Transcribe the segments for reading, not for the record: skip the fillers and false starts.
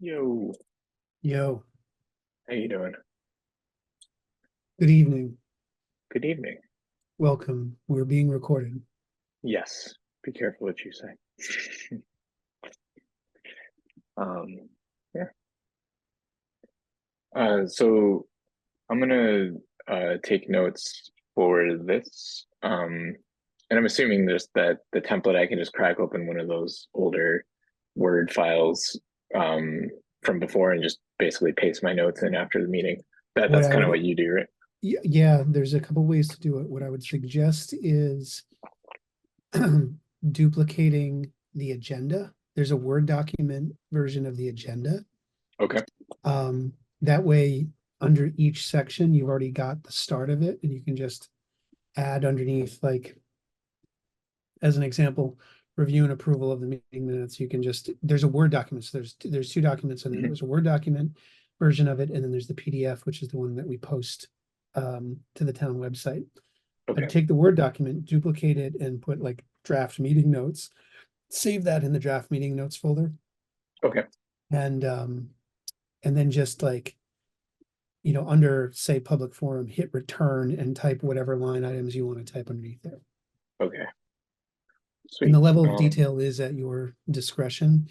Yo, Yo, how you doing? good evening. Good evening. Welcome. We're being recorded. Yes, be careful what you say. Um, yeah. So I'm gonna take notes for this. And I'm assuming just that the template I can just crack open one of those older Word files from before and just basically paste my notes in after the meeting. That What that's I kind of would, what you do, right? yeah, there's a couple ways to do it. What I would suggest is duplicating the agenda. There's a Word document version of the agenda. Okay. Um, that way, under each section, you've already got the start of it, and you can just add underneath, like, as an example, review and approval of the meeting minutes. You can just, there's a Word document. So there's two documents in there. Hmm. There's a Word document version of it, and then there's the PDF, which is the one that we post to the town website. I'd Okay. take the Word document, duplicate it, and put like draft meeting notes. Save that in the draft meeting notes folder, Okay. and then just like, under, say, public forum, hit return and type whatever line items you want to type underneath there. Okay. And the Sweet. level of detail is at your discretion.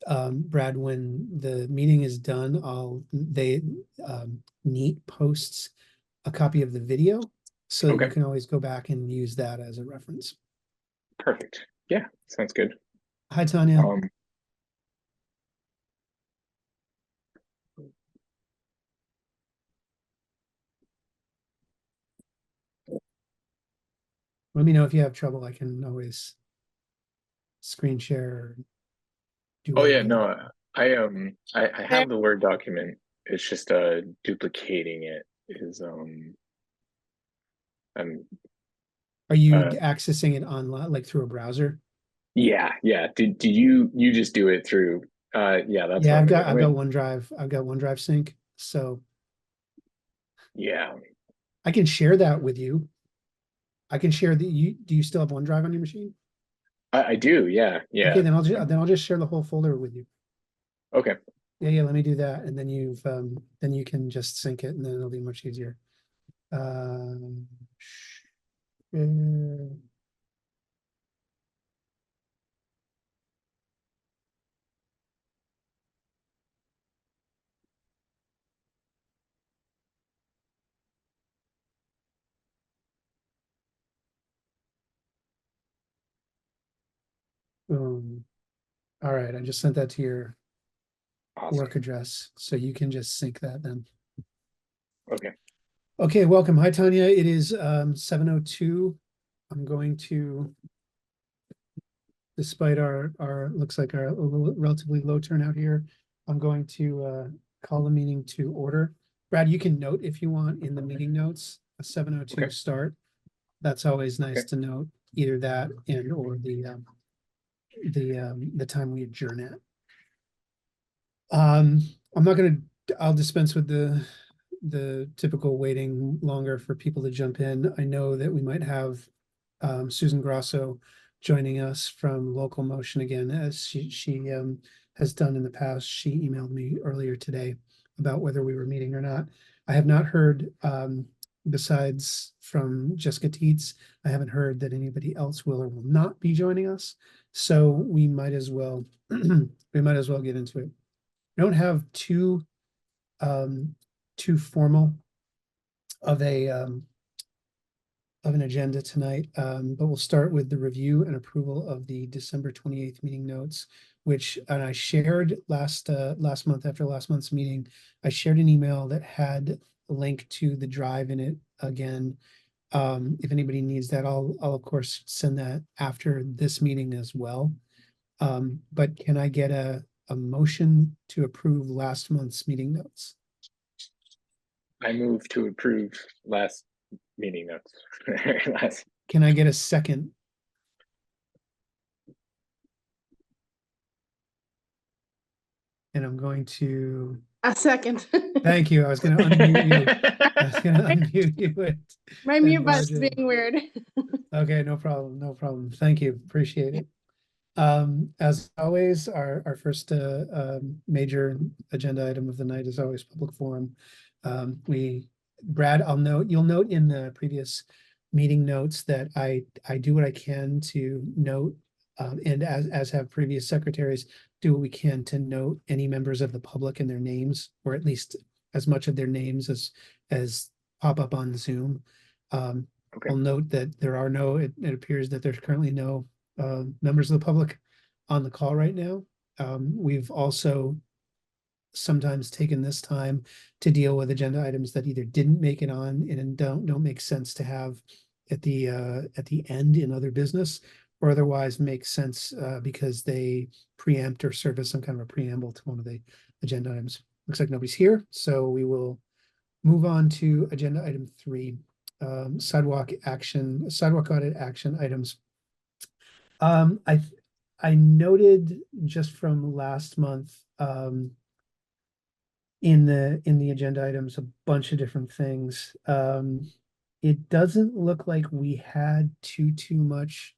Brad, when the meeting is done, Neat posts a copy of the video so that you Okay. can always go back and use that as a reference. Perfect. Yeah, sounds good. Hi, Tanya. Um, Let me know if you have trouble. I can always screen share or do oh yeah, whatever. no, I There. have the Word document. It's just duplicating it is um Are you uh accessing it online, like through a browser? yeah. Did you just do it through yeah, that's what Yeah, I'm I've gonna do. got I've got OneDrive. I've got OneDrive sync, so Yeah, I can share that with you. I can share the you. Do you still have OneDrive on your machine? I do, yeah, Okay, yeah. then I'll just share the whole folder with you. Okay. Yeah, let me do that, and then you can just sync it, and then it'll be much easier. Um, share. All right, I just sent that to your Awesome. work address, so you can just sync that then. Okay. Okay, welcome. Hi, Tanya. It is 7:02. I'm going to, despite our looks like our relatively low turnout here, I'm going to call the meeting to order. Brad, you can note if you want in the meeting notes a 7:02 Okay. start. That's always nice Okay. to note, either that and or the time we adjourn at. I'm not gonna, I'll dispense with the typical waiting longer for people to jump in. I know that we might have Susan Grosso joining us from Local Motion again, as she has done in the past. She emailed me earlier today about whether we were meeting or not. I have not heard, besides from Jessica Teets, I haven't heard that anybody else will or will not be joining us. So we might as well we might as well get into it. I don't have um, too formal of an agenda tonight, but we'll start with the review and approval of the December 28th meeting notes, which, and I shared last month, after last month's meeting, I shared an email that had a link to the drive in it again. If anybody needs that, I'll of course send that after this meeting as well. But can I get a motion to approve last month's meeting notes? I move to approve last meeting notes. Last. Can I get a second? And I'm going to, A second. thank you. I was going to unmute you. I was going to unmute you. My And mute button's Marjorie. being weird. Okay, no problem. No problem. Thank you. Appreciate it. As always, our first major agenda item of the night is always public forum. Brad, you'll note in the previous meeting notes that I do what I can to note, and as have previous secretaries, do what we can to note any members of the public and their names, or at least as much of their names as pop up on Zoom. Okay. I'll note that it appears that there's currently no members of the public on the call right now. We've also sometimes taken this time to deal with agenda items that either didn't make it on and don't make sense to have at the end in other business, or otherwise make sense because they preempt or serve as some kind of a preamble to one of the agenda items. Looks like nobody's here, so we will move on to agenda item 3, sidewalk audit action items. Um, I I noted just from last month, in the agenda items, a bunch of different things. It doesn't look like we had too much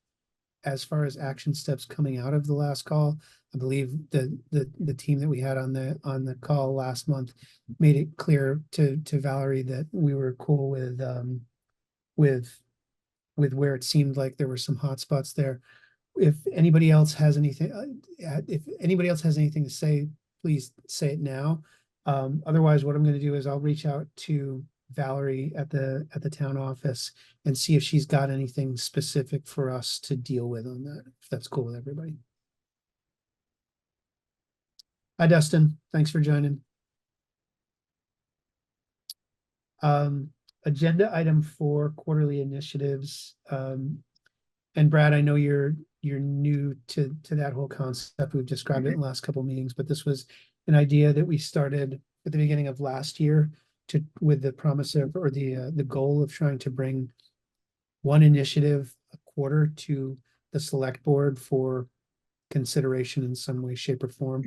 as far as action steps coming out of the last call. I believe the team that we had on the call last month made it clear to Valerie that we were cool with where it seemed like there were some hot spots there. If anybody else has anything, to say, please say it now. Otherwise, what I'm going to do is I'll reach out to Valerie at the town office and see if she's got anything specific for us to deal with on that, if that's cool with everybody. Hi, Dustin. Thanks for joining. Agenda item 4, quarterly initiatives. And Brad, I know you're new to that whole concept. We've described it in the last couple of meetings, but this was an idea that we started at the beginning of last year with the promise of, or the goal of trying to bring one initiative a quarter to the select board for consideration in some way, shape, or form.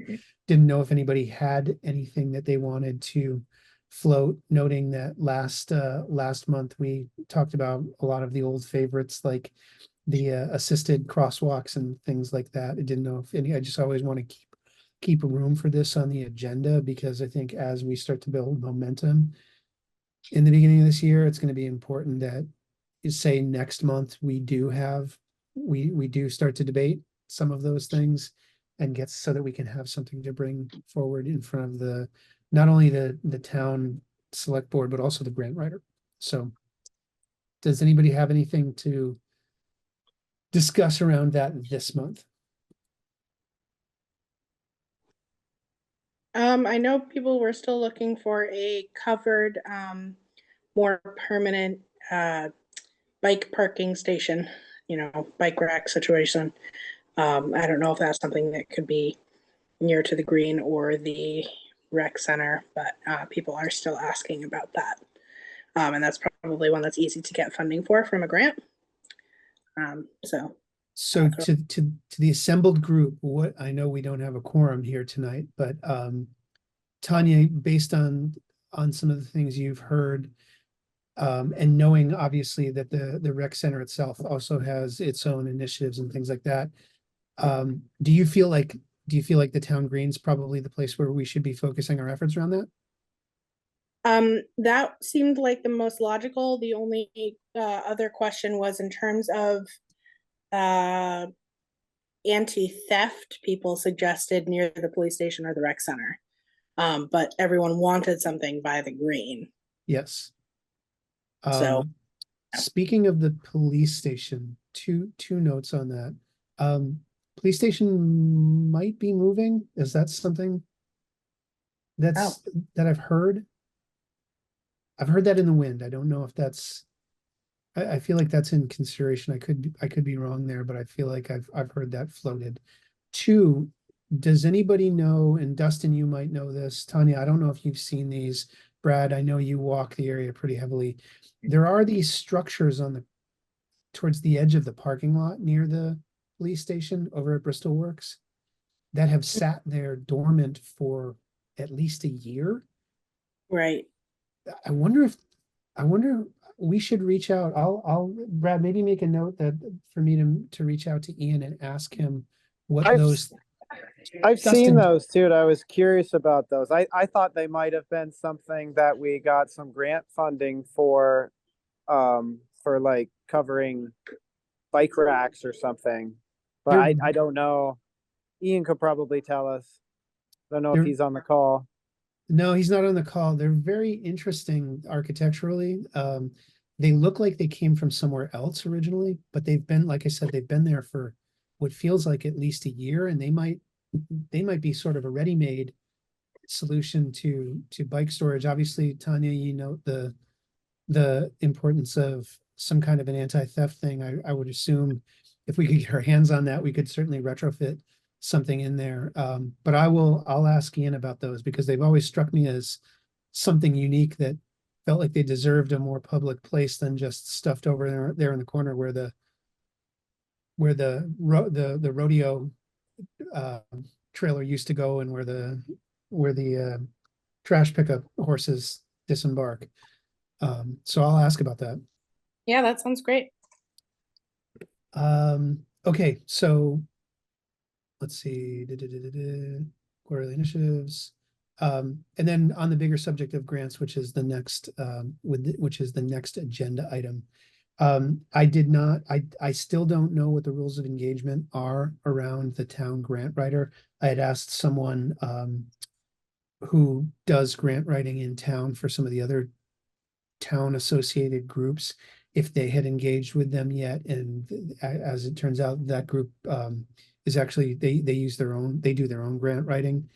Didn't know if anybody had anything that they wanted to float, noting that last month we talked about a lot of the old favorites, like the assisted crosswalks and things like that. I didn't know if any, I just always want to keep room for this on the agenda, because I think as we start to build momentum in the beginning of this year, it's going to be important that, say, next month we do start to debate some of those things and get, so that we can have something to bring forward in front of not only the town select board, but also the grant writer. So does anybody have anything to discuss around that this month? I know people were still looking for a covered, more permanent bike parking station, bike rack situation. I don't know if that's something that could be near to the green or the rec center, but people are still asking about that. And that's probably one that's easy to get funding for from a grant. So to the assembled group, what, I know we don't have a quorum here tonight, but Tanya, based on some of the things you've heard, and knowing obviously that the rec center itself also has its own initiatives and things like that, do you feel like the town green's probably the place where we should be focusing our efforts around that? That seemed like the most logical. The only other question was in terms of anti-theft. People suggested near the police station or the rec center, but everyone wanted something by the green. Yes. So Speaking of the police station, two notes on that. Police station might be moving. Is that something that I've heard? I've heard that in the wind. I don't know if that's, I feel like that's in consideration. I could be wrong there, but I feel like I've heard that floated. 2, does anybody know, and Dustin, you might know this, Tanya, I don't know if you've seen these. Brad, I know you walk the area pretty heavily. There are these structures towards the edge of the parking lot near the police station over at Bristol Works that have sat there dormant for at least a year. right. I wonder we should reach out. Brad, maybe make a note that for me to reach out to Ian and ask him what I've those, I've seen Dustin, those too, and I was curious about those. I thought they might have been something that we got some grant funding for like covering bike racks or something. But they're, I don't know. Ian could probably tell us. I don't know if they're, he's on the call. no, he's not on the call. They're very interesting architecturally. They look like they came from somewhere else originally, but they've been, like I said, they've been there for what feels like at least a year, and they might be sort of a ready-made solution to bike storage. Obviously, Tanya, you know the importance of some kind of an anti-theft thing. I would assume if we could get our hands on that, we could certainly retrofit something in there. But I'll ask Ian about those because they've always struck me as something unique that felt like they deserved a more public place than just stuffed over there in the corner where the rodeo uh, trailer used to go and where the trash pickup horses disembark. So I'll ask about that. Yeah, that sounds great. Okay, so let's see. Quarterly initiatives. And then on the bigger subject of grants, which is the next which is the next agenda item. I still don't know what the rules of engagement are around the town grant writer. I had asked someone who does grant writing in town for some of the other town associated groups if they had engaged with them yet, and as it turns out, that group is actually they do their own grant writing.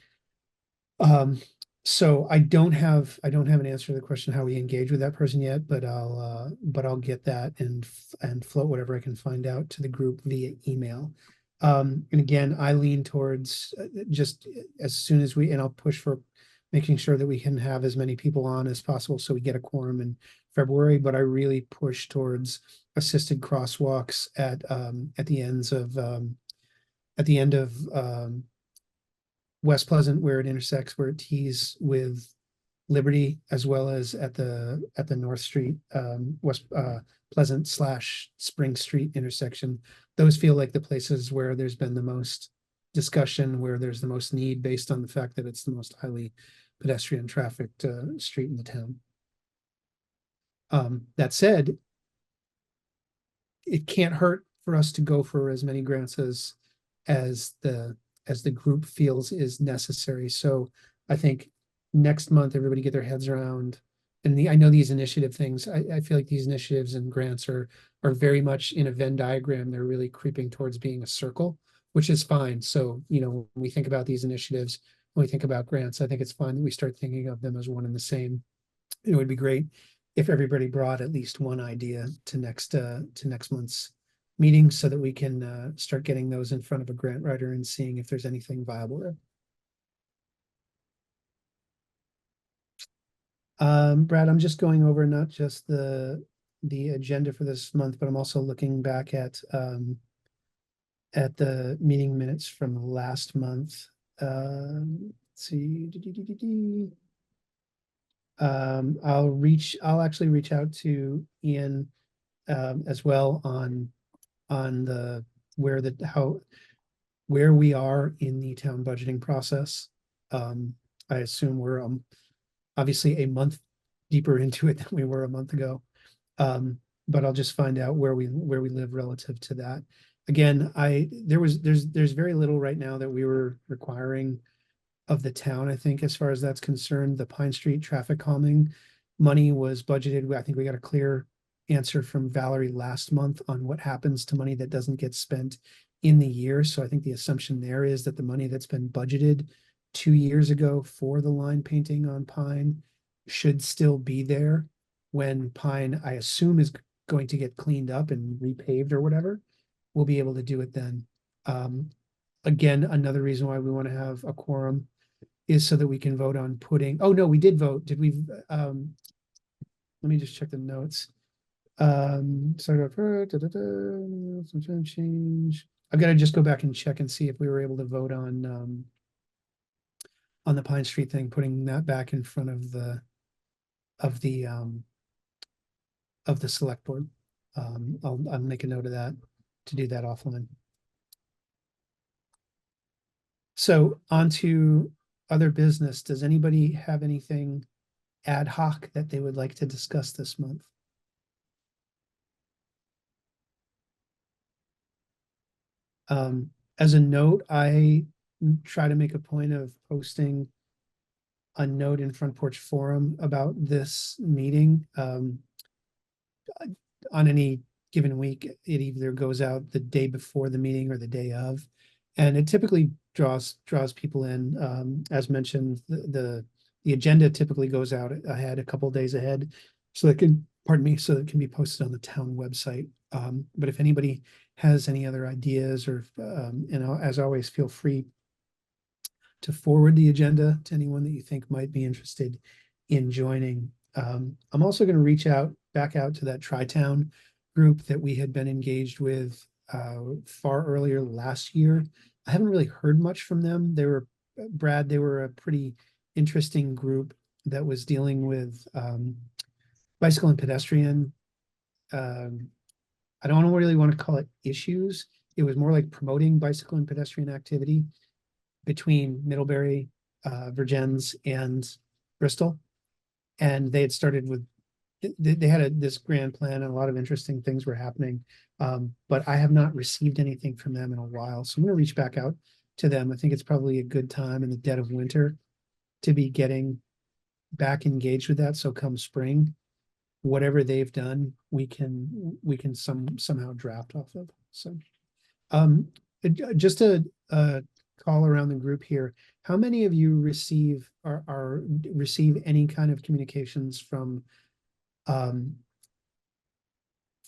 So I don't have an answer to the question how we engage with that person yet, but I'll get that and float whatever I can find out to the group via email. And again, I lean towards just as soon as and I'll push for making sure that we can have as many people on as possible so we get a quorum in February, but I really push towards assisted crosswalks at the end of West Pleasant where it intersects, where it tees with Liberty, as well as at the North Street, West Pleasant / Spring Street intersection. Those feel like the places where there's been the most discussion, where there's the most need based on the fact that it's the most highly pedestrian trafficked street in the town. That said, it can't hurt for us to go for as many grants as the group feels is necessary. So I think next month, everybody get their heads around. And I know these initiative things, I feel like these initiatives and grants are very much in a Venn diagram. They're really creeping towards being a circle, which is fine. So, you know, when we think about these initiatives, when we think about grants, I think it's fine that we start thinking of them as one and the same. It would be great if everybody brought at least one idea to next month's meeting so that we can start getting those in front of a grant writer and seeing if there's anything viable there. Brad, I'm just going over not just the agenda for this month, but I'm also looking back at the meeting minutes from last month. Let's see. I'll actually reach out to Ian as well on where we are in the town budgeting process. I assume we're obviously a month deeper into it than we were a month ago. But I'll just find out where we live relative to that. Again, there's very little right now that we were requiring of the town, I think, as far as that's concerned. The Pine Street traffic calming money was budgeted. I think we got a clear answer from Valerie last month on what happens to money that doesn't get spent in the year. So I think the assumption there is that the money that's been budgeted 2 years ago for the line painting on Pine should still be there when Pine, I assume, is going to get cleaned up and repaved or whatever. We'll be able to do it then. Again, another reason why we want to have a quorum is so that we can vote on putting, oh no, we did vote. Did we, let me just check the notes. Sorry about some change. I've got to just go back and check and see if we were able to vote on the Pine Street thing, putting that back in front of the select board. I'll make a note of that to do that offline. So on to other business. Does anybody have anything ad hoc that they would like to discuss this month? As a note, I try to make a point of posting a note in Front Porch Forum about this meeting. On any given week, it either goes out the day before the meeting or the day of, and it typically draws people in. As mentioned, the agenda typically goes out ahead, a couple days ahead, so that can, pardon me, so that it can be posted on the town website. But if anybody has any other ideas, or as always, feel free to forward the agenda to anyone that you think might be interested in joining. I'm also going to reach back out to that Tri-Town group that we had been engaged with far earlier last year. I haven't really heard much from them. Brad, they were a pretty interesting group that was dealing with bicycle and pedestrian. I don't really want to call it issues. It was more like promoting bicycle and pedestrian activity between Middlebury, Vergennes, and Bristol. And they had started with, they had this grand plan, and a lot of interesting things were happening. But I have not received anything from them in a while. So I'm going to reach back out to them. I think it's probably a good time in the dead of winter to be getting back engaged with that. So come spring, whatever they've done, we can somehow draft off of. So just a call around the group here. How many of you receive any kind of communications from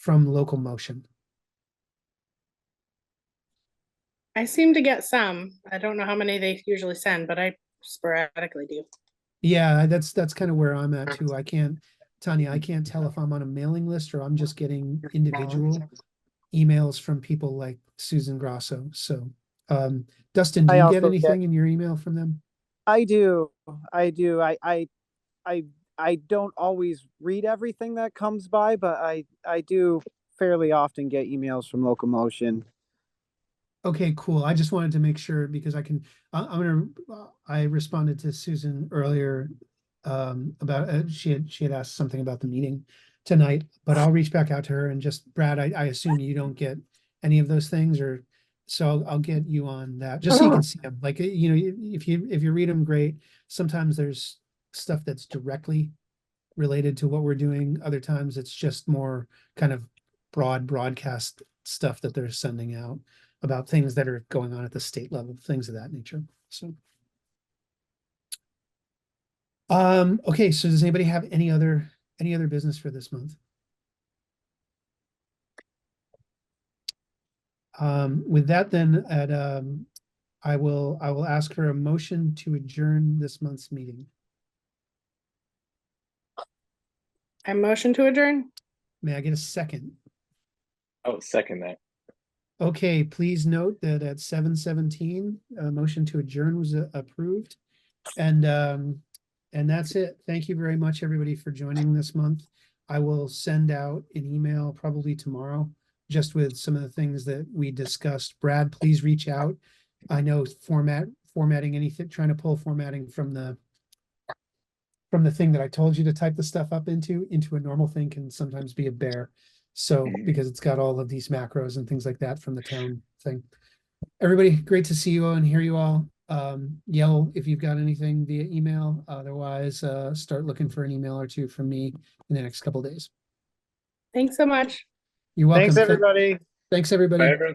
local motion? I seem to get some. I don't know how many they usually send, but I sporadically do. Yeah, that's kind of where I'm at too. Tanya, I can't tell if I'm on a mailing list or I'm just getting individual emails from people like Susan Grosso. So Dustin, do I you get also anything in your email from them? I do. I don't always read everything that comes by, but I do fairly often get emails from Locomotion. Okay, cool. I just wanted to make sure because I responded to Susan earlier about she had asked something about the meeting tonight, but I'll reach back out to her and just Brad, I assume you don't get any of those things, or so I'll get you on that just so you can see them. Like, if you read them, great. Sometimes there's stuff that's directly related to what we're doing. Other times it's just more kind of broadcast stuff that they're sending out about things that are going on at the state level, things of that nature. So, okay. So does anybody have any other business for this month? With that, then I will ask for a motion to adjourn this month's meeting. I motion to adjourn. May I get a second? Oh, second that. Okay, please note that at 7:17, a motion to adjourn was approved. And that's it. Thank you very much, everybody, for joining this month. I will send out an email probably tomorrow, just with some of the things that we discussed. Brad, please reach out. I know formatting anything, trying to pull formatting from the thing that I told you to type the stuff up into a normal thing can sometimes be a bear. So, because it's got all of these macros and things like that from the town thing. Everybody, great to see you all and hear you all. Yell if you've got anything via email. Otherwise, start looking for an email or two from me in the next couple of days. Thanks so much. You're welcome. Thanks, everybody. Thanks, everybody. Bye, everyone.